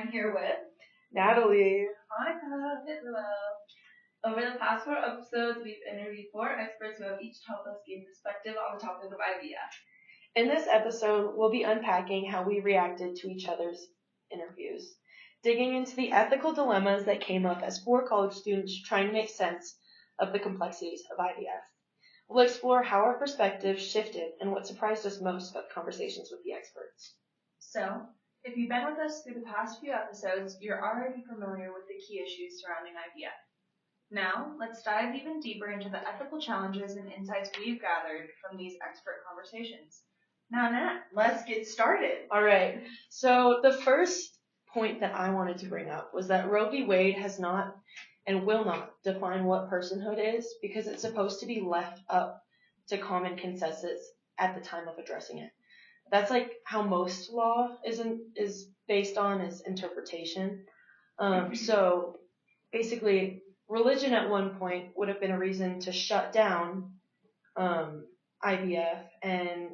I'm here with Natalie. Monica. Hello. Over the past 4 episodes, we've interviewed 4 experts who have each helped us gain perspective on the topic of IVF. In this episode, we'll be unpacking how we reacted to each other's interviews, digging into the ethical dilemmas that came up as 4 college students trying to make sense of the complexities of IVF. We'll explore how our perspectives shifted and what surprised us most about conversations with the experts. So, if you've been with us through the past few episodes, you're already familiar with the key issues surrounding IVF. Now, let's dive even deeper into the ethical challenges and insights we've gathered from these expert conversations. Now, Nat, let's get started. All right. So the first point that I wanted to bring up was that Roe v. Wade has not and will not define what personhood is because it's supposed to be left up to common consensus at the time of addressing it. That's like how most law is based on is interpretation. So basically, religion at one point would have been a reason to shut down IVF, and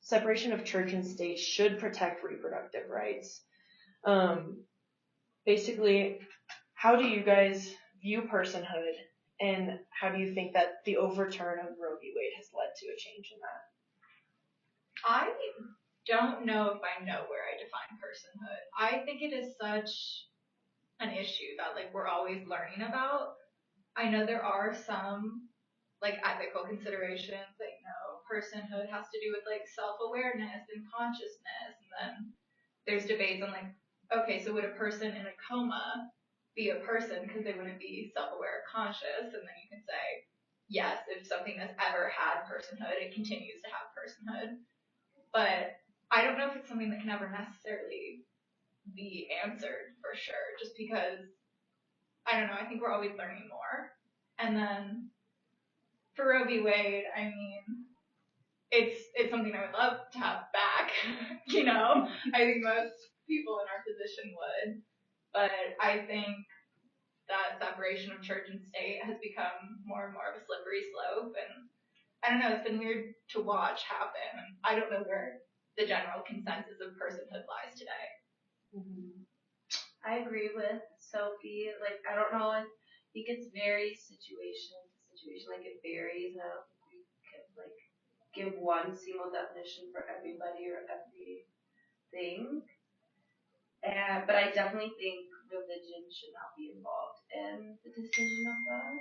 separation of church and state should protect reproductive rights. Basically, how do you guys view personhood, and how do you think that the overturn of Roe v. Wade has led to a change in that? I don't know if I know where I define personhood. I think it is such an issue that we're always learning about. I know there are some ethical considerations that personhood has to do with self-awareness and consciousness, and then there's debates on okay, so would a person in a coma be a person because they wouldn't be self-aware or conscious? And then you can say yes, if something has ever had personhood, it continues to have personhood. But I don't know if it's something that can ever necessarily be answered for sure, just because, I don't know, I think we're always learning more. And then for Roe v. Wade, I mean, it's something I would love to have back, I think most people in our position would. But I think that separation of church and state has become more and more of a slippery slope, and I don't know, it's been weird to watch happen. I don't know where the general consensus of personhood lies today. Mm-hmm. I agree with Sophie. I don't know. I think it's very situation to situation. It varies. I don't think we could give one single definition for everybody or everything. But I definitely think religion should not be involved in the decision of that.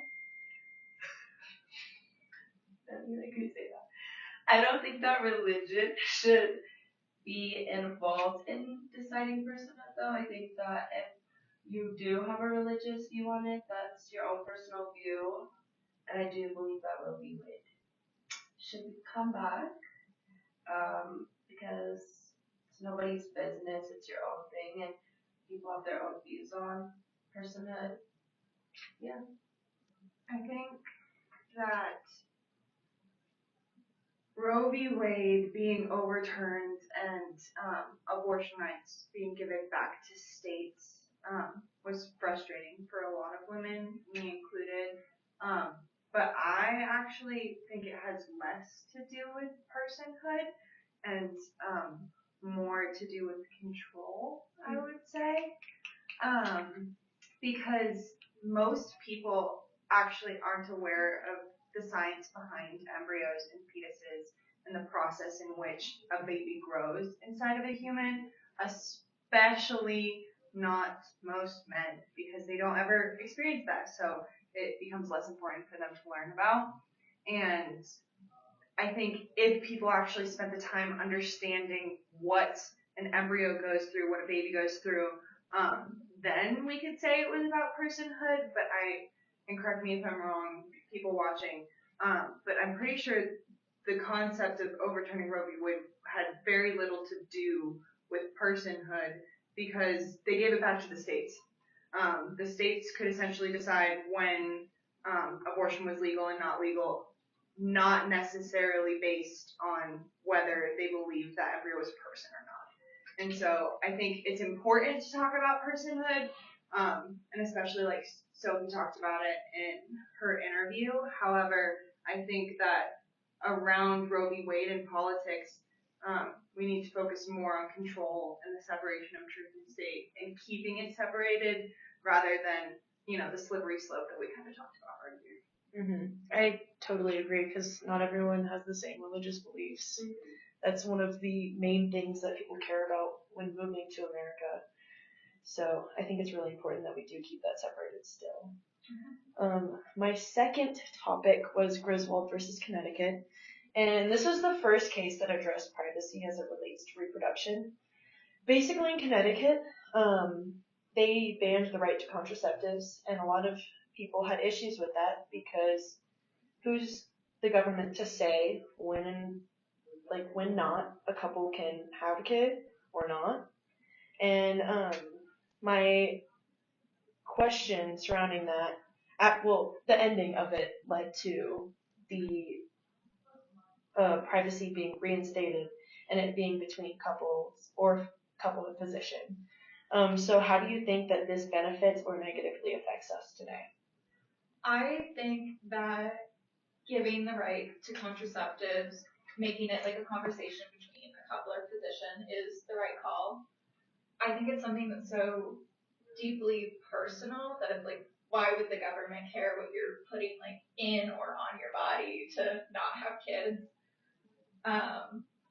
I mean, I could say that. I don't think that religion should be involved in deciding personhood, though. I think that if you do have a religious view on it, that's your own personal view. And I do believe that Roe v. Wade should come back, because it's nobody's business. It's your own thing, and people have their own views on personhood. Yeah. I think that Roe v. Wade being overturned and abortion rights being given back to states was frustrating for a lot of women, me included. But I actually think it has less to do with personhood and more to do with control, I would say. Because most people actually aren't aware of the science behind embryos and fetuses and the process in which a baby grows inside of a human, especially not most men, because they don't ever experience that, so it becomes less important for them to learn about. And I think if people actually spent the time understanding what an embryo goes through, what a baby goes through, then we could say it was about personhood, and correct me if I'm wrong, people watching, but I'm pretty sure the concept of overturning Roe v. Wade had very little to do with personhood because they gave it back to the states. The states could essentially decide when abortion was legal and not legal, not necessarily based on whether they believed that embryo was a person or not. And so I think it's important to talk about personhood, and especially Sophie talked about it in her interview. However, I think that around Roe v. Wade in politics, We need to focus more on control and the separation of truth and state and keeping it separated rather than, the slippery slope that we kind of talked about earlier. I totally agree because not everyone has the same religious beliefs. That's one of the main things that people care about when moving to America. So I think it's really important that we do keep that separated still. My second topic was Griswold versus Connecticut. And this was the first case that addressed privacy as it relates to reproduction. Basically in Connecticut, they banned the right to contraceptives, and a lot of people had issues with that because who's the government to say when not a couple can have a kid or not? And my question surrounding that, the ending of it led to the privacy being reinstated and it being between couples or couple in position. So how do you think that this benefits or negatively affects us today? I think that giving the right to contraceptives, making it like a conversation between a couple or physician is the right call. I think it's something that's so deeply personal that it's like, why would the government care what you're putting like in or on your body to not have kids?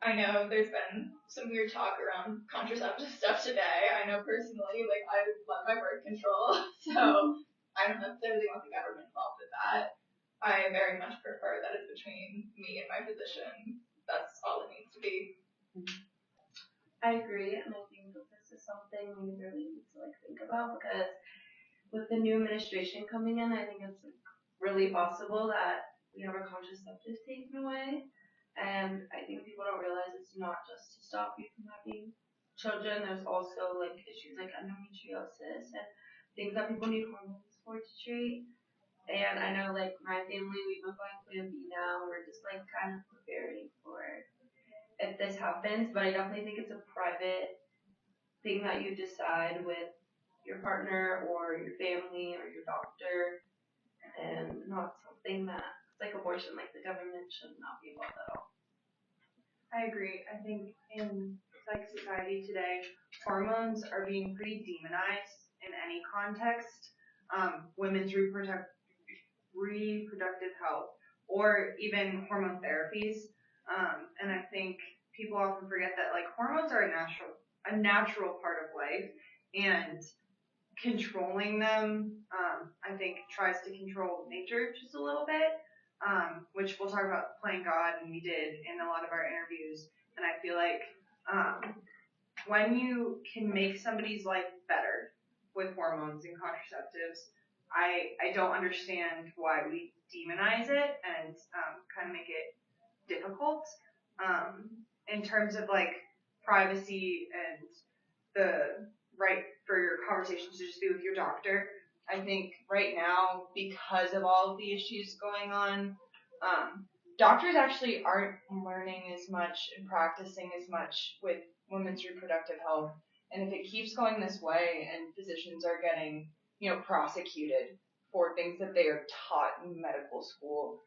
I know there's been some weird talk around contraceptive stuff today. I know personally, like I love my birth control, so I don't necessarily want the government involved with that. I very much prefer that it's between me and my physician. That's all it needs to be. I agree, and I think that this is something we really need to think about because with the new administration coming in, I think it's really possible that we have our contraceptives taken away. And I think people don't realize it's not just to stop you from having children. There's also issues like endometriosis and things that people need hormones for to treat. And I know my family, we've been going Plan B now. We're just kind of preparing for if this happens. But I definitely think it's a private thing that you decide with your partner or your family or your doctor, and not something that it's like abortion. The government should not be involved at all. I agree. I think in society today, hormones are being pretty demonized in any context. Women's reproductive health, or even hormone therapies. And I think people often forget that hormones are a natural part of life, and controlling them, I think tries to control nature just a little bit. Which we'll talk about playing God, and we did in a lot of our interviews. And I feel like when you can make somebody's life better with hormones and contraceptives, I don't understand why we demonize it and kind of make it difficult. In terms of privacy and the right for your conversations to just be with your doctor, I think right now, because of all of the issues going on, doctors actually aren't learning as much and practicing as much with women's reproductive health. And if it keeps going this way and physicians are getting, prosecuted for things that they are taught in medical school,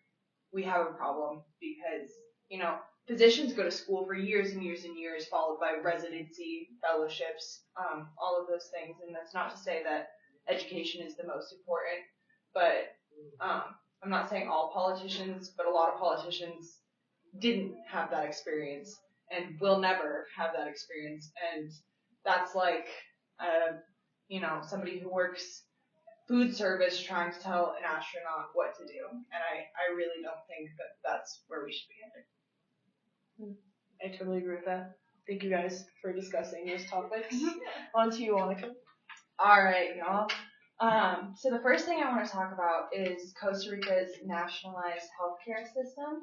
we have a problem because, physicians go to school for years and years and years, followed by residency, fellowships, all of those things. And that's not to say that education is the most important, but I'm not saying all politicians, but a lot of politicians didn't have that experience and will never have that experience. And that's somebody who works food service trying to tell an astronaut what to do. And I really don't think that that's where we should be headed. I totally agree with that. Thank you guys for discussing those topics. On to you, Monica. All right, y'all. So the first thing I want to talk about is Costa Rica's nationalized healthcare system.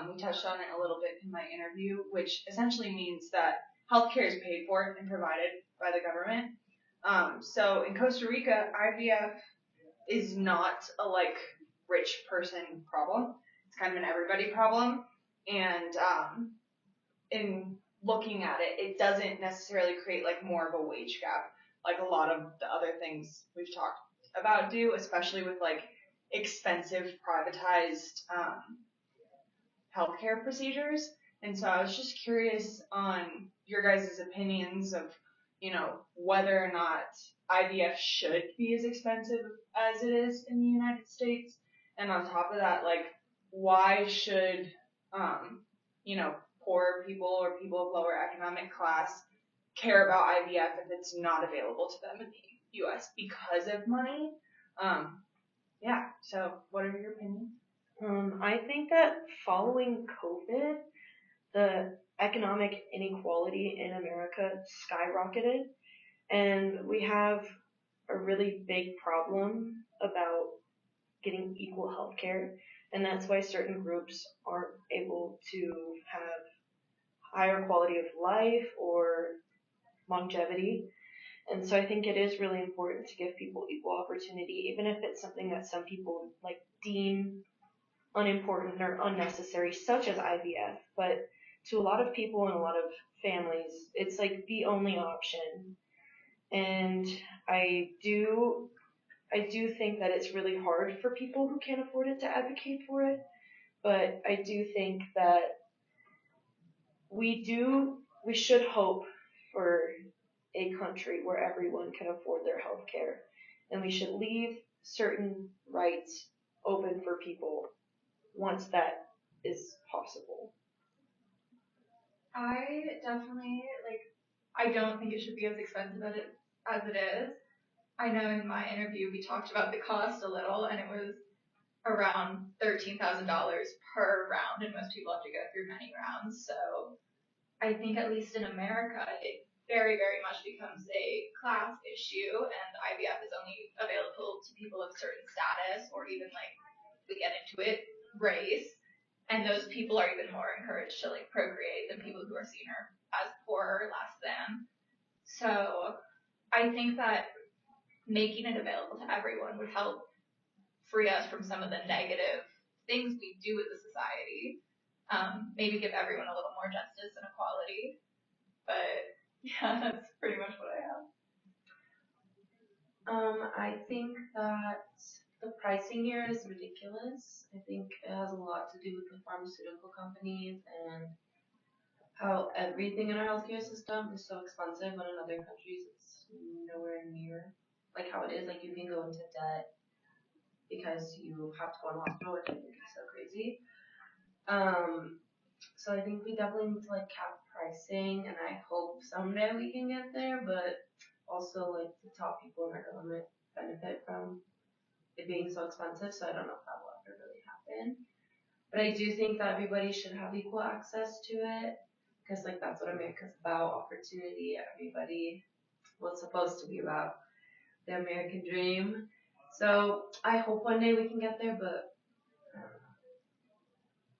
We touched on it a little bit in my interview, which essentially means that healthcare is paid for and provided by the government. So in Costa Rica, IVF is not a rich person problem. It's kind of an everybody problem. And in looking at it, it doesn't necessarily create more of a wage gap like a lot of the other things we've talked about do, especially with expensive privatized healthcare procedures. And so I was just curious on your guys' opinions of, whether or not IVF should be as expensive as it is in the United States. And on top of that, like, why should, poor people or people of lower economic class care about IVF if it's not available to them in the US because of money? So what are your opinions? I think that following COVID, the economic inequality in America skyrocketed, and we have a really big problem about getting equal health care, and that's why certain groups aren't able to have higher quality of life or longevity. And so I think it is really important to give people equal opportunity, even if it's something that some people like deem unimportant or unnecessary, such as IVF. But to a lot of people and a lot of families, it's like the only option. And I do think that it's really hard for people who can't afford it to advocate for it. But I do think that we should hope for a country where everyone can afford their health care. And we should leave certain rights open for people once that is possible. I definitely, I don't think it should be as expensive as it is. I know in my interview we talked about the cost a little, and it was around $13,000 per round, and most people have to go through many rounds. So I think at least in America, it very, very much becomes a class issue, and IVF is only available to people of certain status, or even we get into it, race. And those people are even more encouraged to procreate than people who are seen as poor or less than. So I think that making it available to everyone would help free us from some of the negative things we do as a society. Maybe give everyone a little more justice and equality. But yeah, that's pretty much what I have. I think that the pricing here is ridiculous. I think it has a lot to do with the pharmaceutical companies and how everything in our healthcare system is so expensive when in other countries it's nowhere near like how it is. Like you can go into debt because you have to go to the hospital, which I think is so crazy. So I think we definitely need to cap pricing, and I hope someday we can get there, but also the top people in our government benefit from it being so expensive, so I don't know if that will ever really happen. But I do think that everybody should have equal access to it, because that's what America's about, opportunity, everybody, what's supposed to be about, the American dream. So I hope one day we can get there, but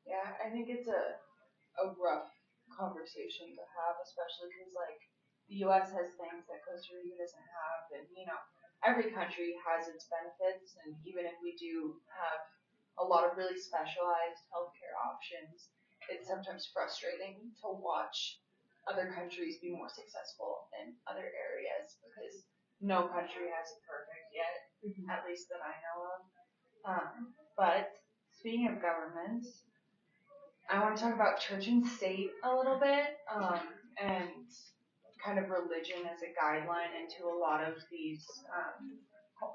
Yeah, I think it's a rough conversation to have, especially because the U.S. has things that Costa Rica doesn't have, and every country has its benefits, and even if we do have a lot of really specialized healthcare options, it's sometimes frustrating to watch other countries be more successful in other areas because no country has it perfect yet, at least that I know of. But speaking of government, I want to talk about church and state a little bit, and kind of religion as a guideline into a lot of these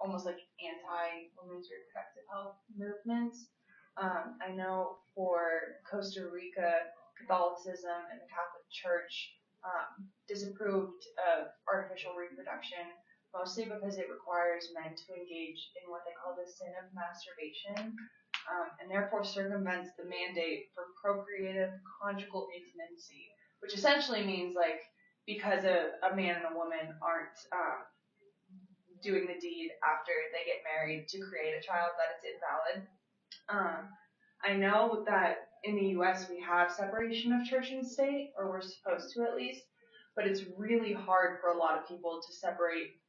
almost anti-women's reproductive health movements. I know for Costa Rica, Catholicism and the Catholic Church disapproved of artificial reproduction, mostly because it requires men to engage in what they call the sin of masturbation, and therefore circumvents the mandate for procreative conjugal intimacy, which essentially means because a man and a woman aren't doing the deed after they get married to create a child, that it's invalid. I know that in the U.S. we have separation of church and state, or we're supposed to at least, but it's really hard for a lot of people to separate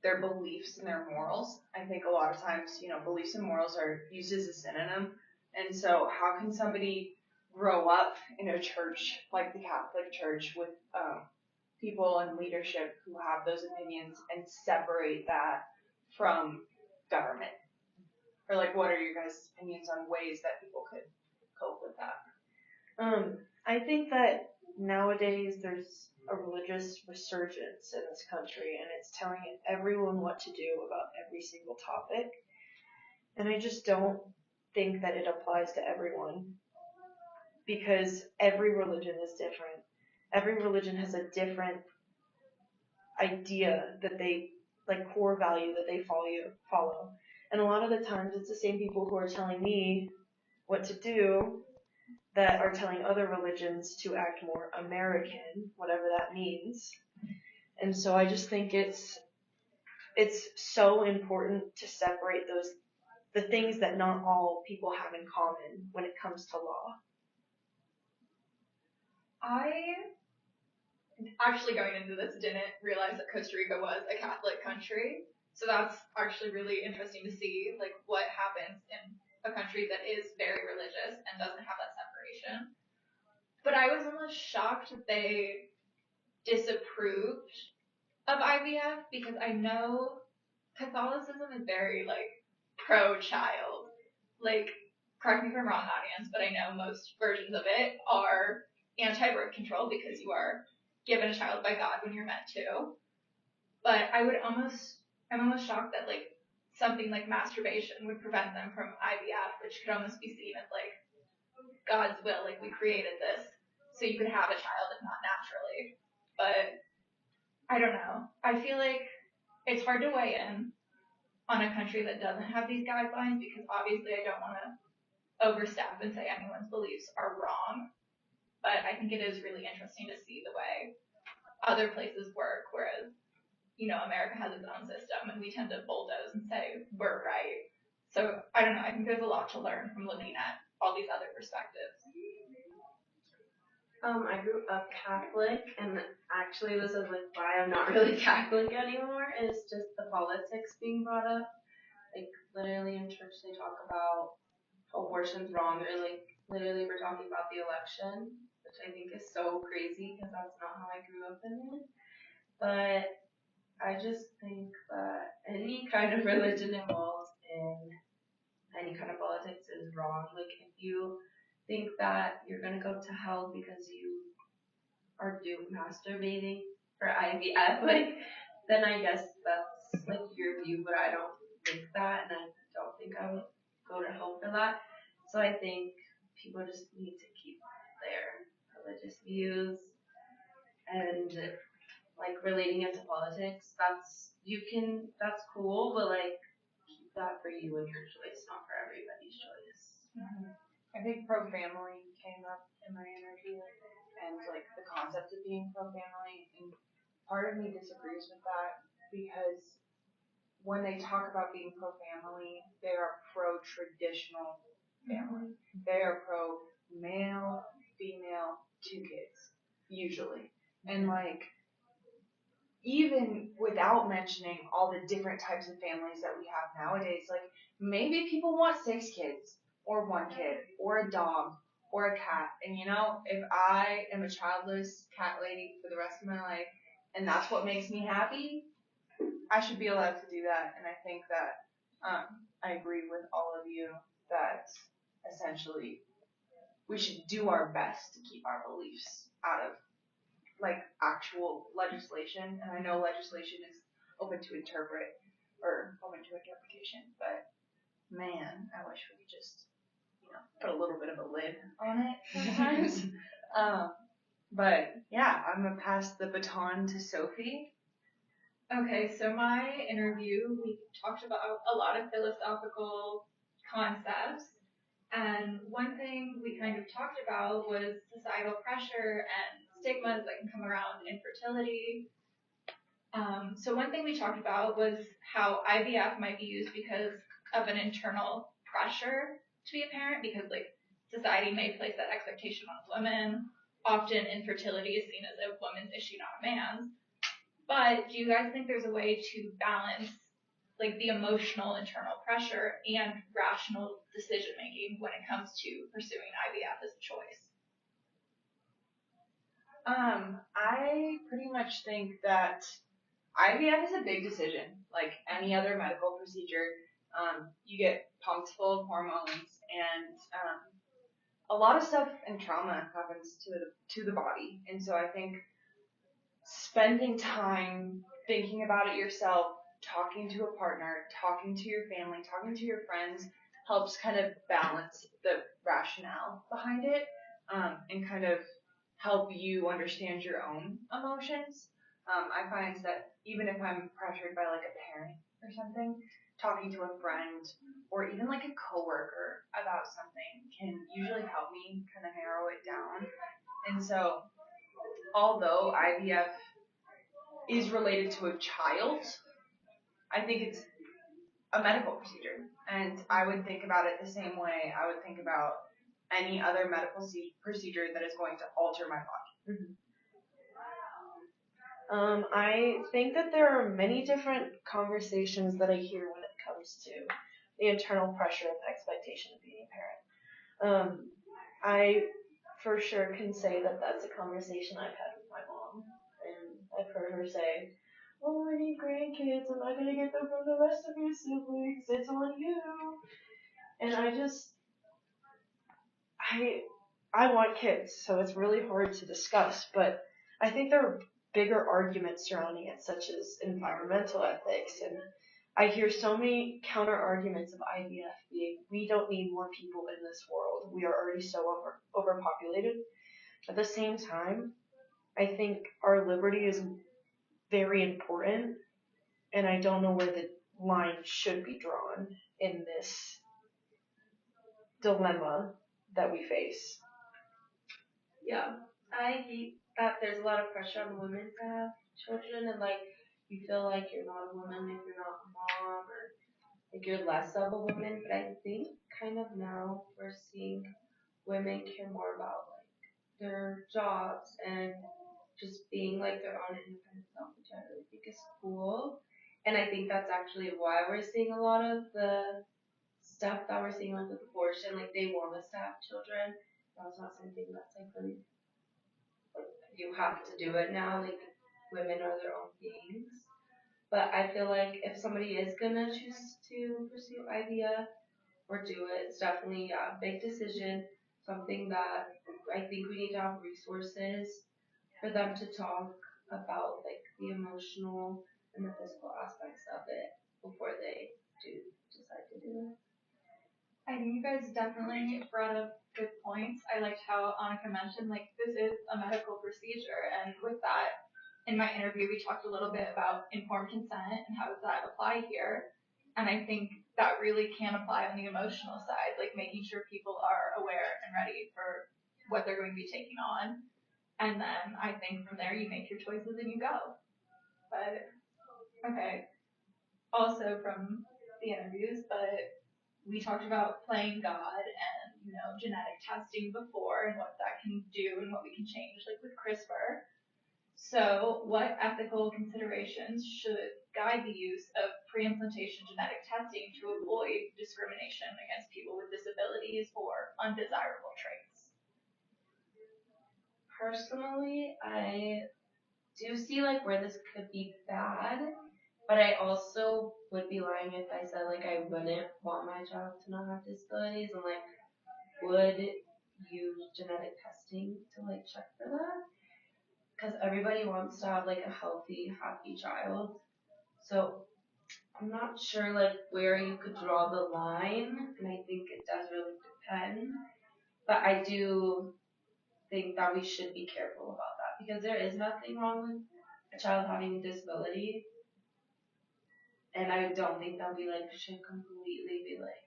their beliefs and their morals. I think a lot of times, beliefs and morals are used as a synonym. And so how can somebody grow up in a church like the Catholic Church with people in leadership who have those opinions and separate that from government? Or what are your guys' opinions on ways that people could cope with that? I think that nowadays there's a religious resurgence in this country, and it's telling everyone what to do about every single topic. And I just don't think that it applies to everyone, because every religion is different. Every religion has a different idea that they, like, core value that they follow. And a lot of the times it's the same people who are telling me what to do that are telling other religions to act more American, whatever that means. And so I just think it's so important to separate the things that not all people have in common when it comes to law. I actually going into this didn't realize that Costa Rica was a Catholic country. So that's actually really interesting to see, like, what happens in a country that is very religious and doesn't have that separation. But I was almost shocked that they disapproved of IVF, because I know Catholicism is very, like, pro-child. Like, correct me if I'm wrong, audience, but I know most versions of it are anti-birth control because you are given a child by God when you're meant to. But I'm almost shocked that, like, something like masturbation would prevent them from IVF, which could almost be seen as, like, God's will, like, we created this so you could have a child if not naturally. But I don't know. I feel like it's hard to weigh in on a country that doesn't have these guidelines, because obviously I don't want to overstep and say anyone's beliefs are wrong. But I think it is really interesting to see the way other places work, whereas, you know, America has its own system and we tend to bulldoze and say we're right. So I don't know. I think there's a lot to learn from looking at all these other perspectives. I grew up Catholic, and actually this is like why I'm not really Catholic anymore, is just the politics being brought up. Like, literally in church they talk about abortion's wrong, or like literally we're talking about the election, which I think is so crazy because that's not how I grew up in it. But I just think that any kind of religion involved in any kind of politics is wrong. Like, if you think that you're gonna go to hell because you are doing masturbating for IVF, like, then I guess that's like your view, but I don't think that, and I don't think I would go to hell for that. So I think people just need to keep their religious views, and like relating it to politics, that's cool, but like keep that for you and your choice, not for everybody's choice. Mm-hmm. I think pro-family came up in my interview, and like the concept of being pro-family, and part of me disagrees with that, because when they talk about being pro-family, they are pro-traditional family. They are pro-male, female, 2 kids, usually. And like, even without mentioning all the different types of families that we have nowadays, like, maybe people want 6 kids, or 1 kid, or a dog, or a cat. And you know, if I am a childless cat lady for the rest of my life, and that's what makes me happy, I should be allowed to do that. And I think that I agree with all of you that essentially we should do our best to keep our beliefs out of like actual legislation. And I know legislation is open to interpretation, but man, I wish we could just, you know, put a little bit of a lid on it sometimes. But yeah, I'm gonna pass the baton to Sophie. Okay, so my interview, we talked about a lot of philosophical concepts, and one thing we kind of talked about was societal pressure and stigmas that can come around infertility. So one thing we talked about was how IVF might be used because of an internal pressure to be a parent, because like society may place that expectation on women. Often infertility is seen as a woman's issue, not a man's. But do you guys think there's a way to balance like the emotional internal pressure and rational decision making when it comes to pursuing IVF as a choice? I pretty much think that IVF is a big decision, like any other medical procedure. You get pumped full of hormones, and a lot of stuff and trauma happens to the body. And so I think spending time thinking about it yourself, talking to a partner, talking to your family, talking to your friends helps kind of balance the rationale behind it, and kind of help you understand your own emotions. I find that even if I'm pressured by like a parent or something, talking to a friend or even like a coworker about something can usually help me kind of narrow it down. And so, although IVF is related to a child, I think it's a medical procedure. And I would think about it the same way I would think about any other medical procedure that is going to alter my body. I think that there are many different conversations that I hear when it comes to the internal pressure and expectation of being a parent. I for sure can say that that's a conversation I've had with my mom, and I've heard her say, "Oh, I need grandkids. I'm not gonna get them from the rest of your siblings. It's on you." And I want kids, so it's really hard to discuss, but I think there are bigger arguments surrounding it, such as environmental ethics, and I hear so many counter arguments of IVF being, we don't need more people in this world. We are already so overpopulated. At the same time, I think our liberty is very important, and I don't know where the line should be drawn in this dilemma that we face. Yeah, I hate that there's a lot of pressure on women to have children, and like you feel like you're not a woman if you're not a mom, or like you're less of a woman. But I think kind of now we're seeing women care more about like their jobs and just being like their own independent self, which I really think is cool. And I think that's actually why we're seeing a lot of the stuff that we're seeing like with abortion. Like they want us to have children. That's not something that's like really like you have to do it now. Like women are their own beings. But I feel like if somebody is gonna choose to pursue IVF or do it, it's definitely a big decision. Something that I think we need to have resources for them to talk about like the emotional and the physical aspects of it before they do decide to do it. I think you guys definitely brought up good points. I liked how Annika mentioned, like, this is a medical procedure, and with that, in my interview, we talked a little bit about informed consent and how does that apply here. And I think that really can apply on the emotional side, like making sure people are aware and ready for what they're going to be taking on. And then I think from there, you make your choices and you go. But, okay, also from the interviews, but we talked about playing God and, genetic testing before and what that can do and what we can change, like with CRISPR. So what ethical considerations should guide the use of pre-implantation genetic testing to avoid discrimination against people with disabilities or undesirable traits? Personally, I do see like where this could be bad, but I also would be lying if I said like I wouldn't want my child to not have disabilities and like would use genetic testing to like check for that. Because everybody wants to have like a healthy, happy child. So I'm not sure like where you could draw the line, and I think it does really depend. But I do think that we should be careful about that because there is nothing wrong with a child having a disability, and I don't think that we like should completely be like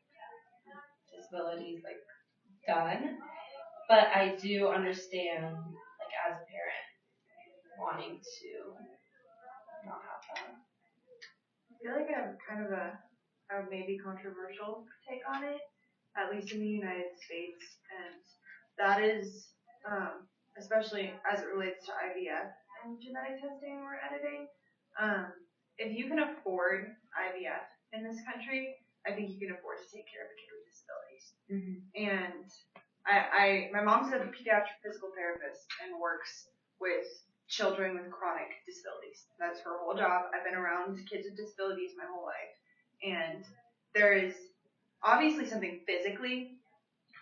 disabilities like done. But I do understand like as a parent wanting to not have that. I feel like I have kind of a maybe controversial take on it, at least in the United States, and that is, especially as it relates to IVF and genetic testing or editing, if you can afford IVF in this country, I think you can afford to take care of a kid with disabilities. Mm-hmm. And my mom's a pediatric physical therapist and works with children with chronic disabilities. That's her whole job. I've been around kids with disabilities my whole life. And there is obviously something physically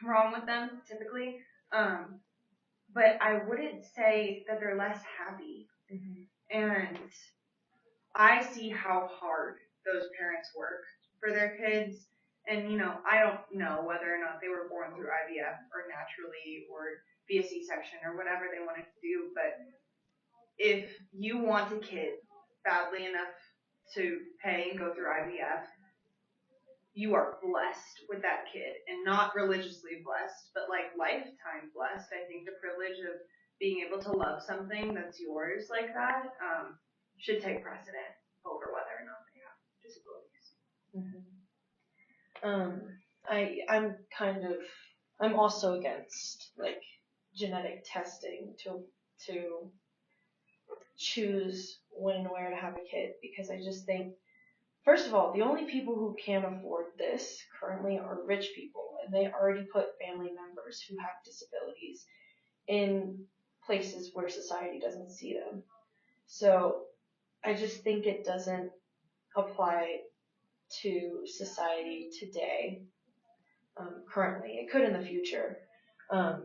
wrong with them typically. But I wouldn't say that they're less happy. And I see how hard those parents work for their kids. And, I don't know whether or not they were born through IVF or naturally or via C-section or whatever they wanted to do. But if you want a kid badly enough to pay and go through IVF, you are blessed with that kid, and not religiously blessed, but like lifetime blessed. I think the privilege of being able to love something that's yours like that should take precedent over whether or not they have disabilities. I'm also against like genetic testing to choose when and where to have a kid, because I just think, first of all, the only people who can afford this currently are rich people, and they already put family members who have disabilities in places where society doesn't see them. So I just think it doesn't apply to society today, currently. It could in the future, for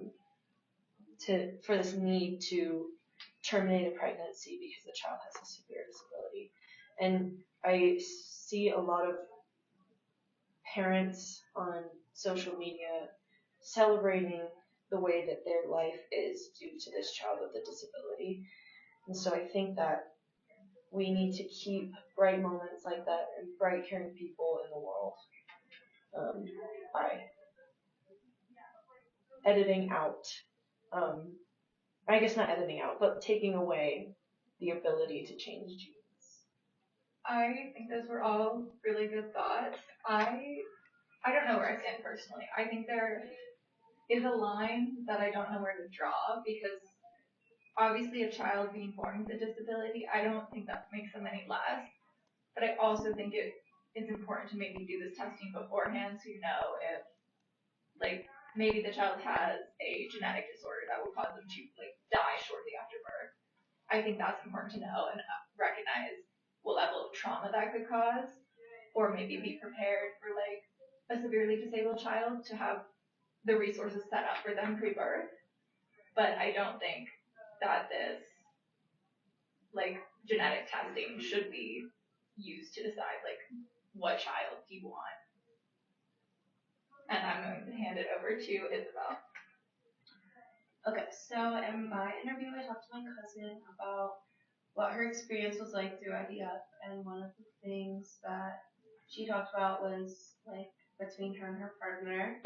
this need to terminate a pregnancy because the child has a severe disability. And I see a lot of parents on social media celebrating the way that their life is due to this child with a disability. And so I think that we need to keep bright moments like that and bright, caring people in the world by editing out, I guess not editing out, but taking away the ability to change genes. I think those were all really good thoughts. I don't know where I stand personally. I think there is a line that I don't know where to draw, because obviously a child being born with a disability, I don't think that makes them any less. But I also think it's important to maybe do this testing beforehand, so you know if, like, maybe the child has a genetic disorder that will cause them to, like, die shortly after birth. I think that's important to know and recognize what level of trauma that could cause, or maybe be prepared for, like, a severely disabled child to have the resources set up for them pre-birth. But I don't think that this, like, genetic testing should be used to decide, like, what child do you want. And I'm going to hand it over to Isabel. Okay, so in my interview, I talked to my cousin about what her experience was like through IVF, and one of the things that she talked about was, like, between her and her partner,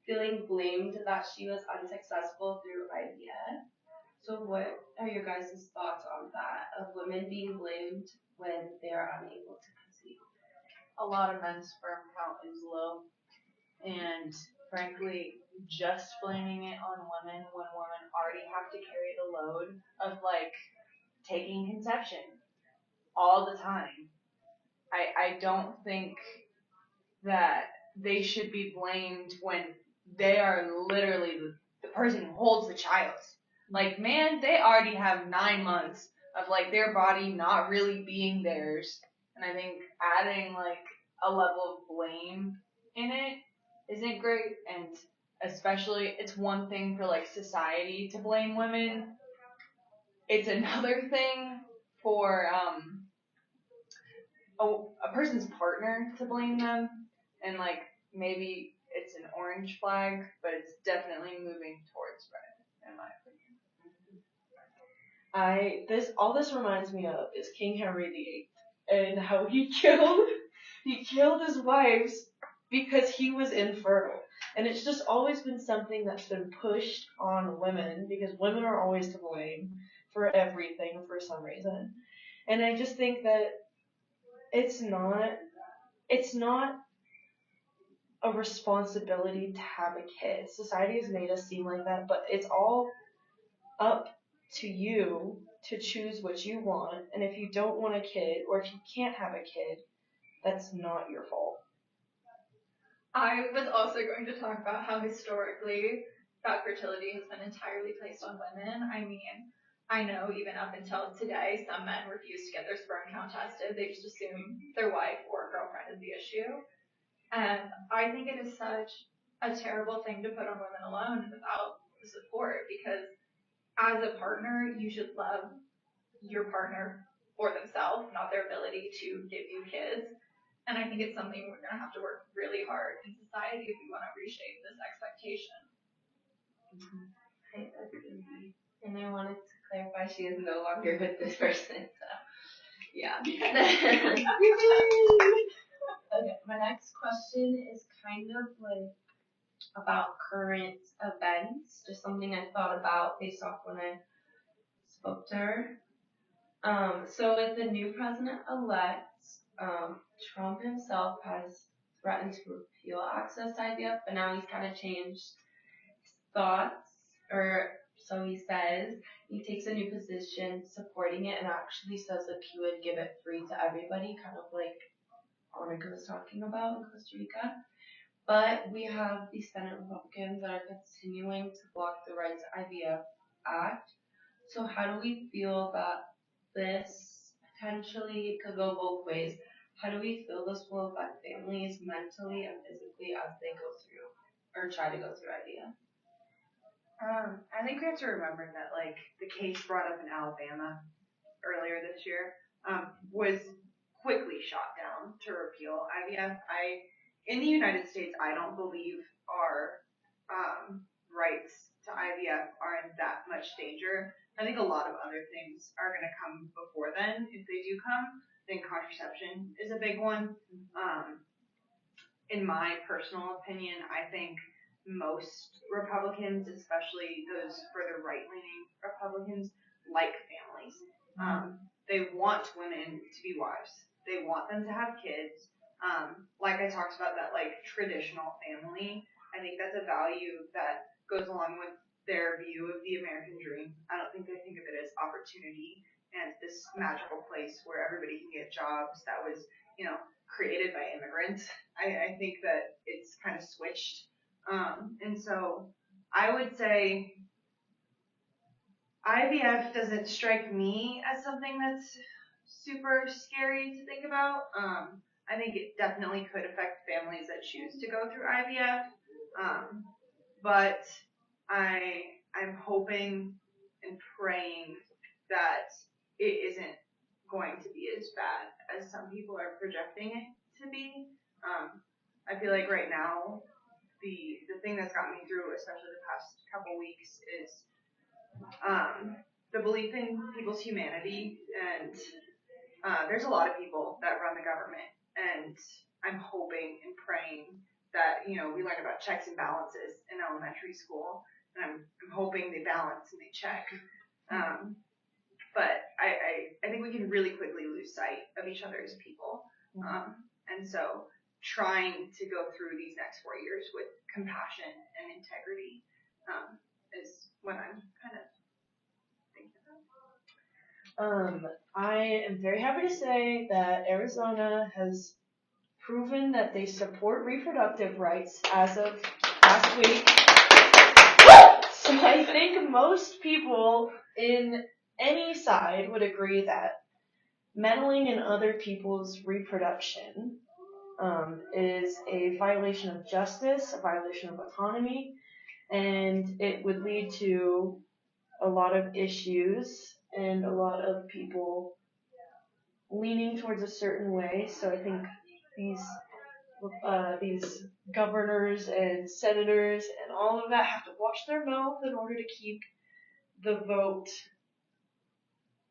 feeling blamed that she was unsuccessful through IVF. So what are your guys' thoughts on that, of women being blamed when they are unable to conceive? A lot of men's sperm count is low, and frankly, just blaming it on women when women already have to carry the load of, like, taking conception all the time. I don't think that they should be blamed when they are literally the person who holds the child. Like, man, they already have 9 months of, like, their body not really being theirs. And I think adding, like, a level of blame in it isn't great. And especially, it's one thing for, like, society to blame women. It's another thing for a person's partner to blame them. And, like, maybe it's an orange flag, but it's definitely moving towards red, in my opinion. All this reminds me of is King Henry VIII and how he killed his wives because he was infertile. And it's just always been something that's been pushed on women, because women are always to blame for everything for some reason. And I just think that it's not a responsibility to have a kid. Society has made us seem like that, but it's all up to you to choose what you want. And if you don't want a kid, or if you can't have a kid, that's not your fault. I was also going to talk about how historically that fertility has been entirely placed on women. I mean, I know even up until today, some men refuse to get their sperm count tested. They just assume their wife or girlfriend is the issue. And I think it is such a terrible thing to put on women alone without the support, because as a partner, you should love your partner for themselves, not their ability to give you kids. And I think it's something we're going to have to work really hard in society if we want to reshape this expectation. I agree. And I wanted to clarify, she is no longer with this person, so yeah. Okay, my next question is kind of like about current events, just something I thought about based off when I spoke to her. So with the new president-elect, Trump himself has threatened to repeal access to IVF, but now he's kind of changed his thoughts, or so he says. He takes a new position supporting it and actually says that he would give it free to everybody, kind of like Monica was talking about in Costa Rica. But we have the Senate Republicans that are continuing to block the Right to IVF Act. So how do we feel that this potentially could go both ways? How do we feel this will affect families mentally and physically as they go through or try to go through IVF? I think we have to remember that, like, the case brought up in Alabama earlier this year was quickly shot down to repeal IVF. In the United States, I don't believe our rights to IVF are in that much danger. I think a lot of other things are going to come before then. If they do come, then contraception is a big one. In my personal opinion, I think most Republicans, especially those further right-leaning Republicans, like families. They want women to be wives. They want them to have kids. Like I talked about, that like traditional family, I think that's a value that goes along with their view of the American dream. I don't think they think of it as opportunity and this magical place where everybody can get jobs that was, created by immigrants. I think that it's kind of switched. And so I would say IVF doesn't strike me as something that's super scary to think about. I think it definitely could affect families that choose to go through IVF. But I'm hoping and praying that it isn't going to be as bad as some people are projecting it to be. I feel like right now, the thing that's got me through, especially the past couple weeks, is the belief in people's humanity. And there's a lot of people that run the government, and I'm hoping and praying that, we learn about checks and balances in elementary school, and I'm hoping they balance and they check. But I think we can really quickly lose sight of each other as people. And so trying to go through these next 4 years with compassion and integrity is what I'm kind of thinking about. I am very happy to say that Arizona has proven that they support reproductive rights as of last week. So I think most people in any side would agree that meddling in other people's reproduction is a violation of justice, a violation of autonomy, and it would lead to a lot of issues and a lot of people leaning towards a certain way. So I think these governors and senators and all of that have to watch their mouth in order to keep the vote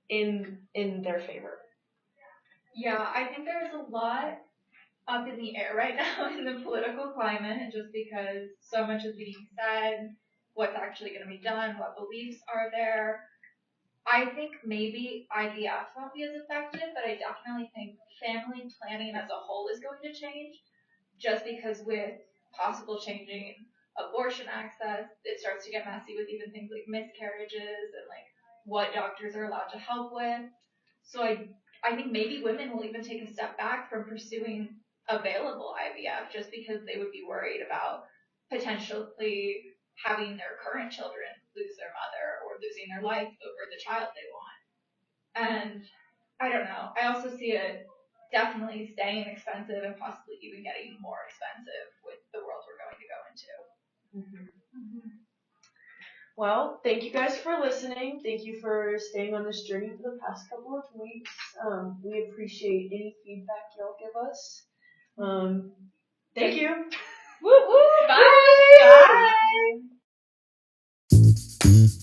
in their favor. Yeah, I think there's a lot up in the air right now in the political climate, just because so much is being said, what's actually going to be done, what beliefs are there. I think maybe IVF won't be as effective, but I definitely think family planning as a whole is going to change, just because with possible changing abortion access, it starts to get messy with even things like miscarriages and like what doctors are allowed to help with. So I think maybe women will even take a step back from pursuing available IVF just because they would be worried about potentially having their current children lose their mother or losing their life over the child they want. And I don't know. I also see it definitely staying expensive and possibly even getting more expensive with the world we're going to go into. Well, thank you guys for listening. Thank you for staying on this journey for the past couple of weeks. We appreciate any feedback y'all give us. Thank you. Woo woo! Bye! Bye.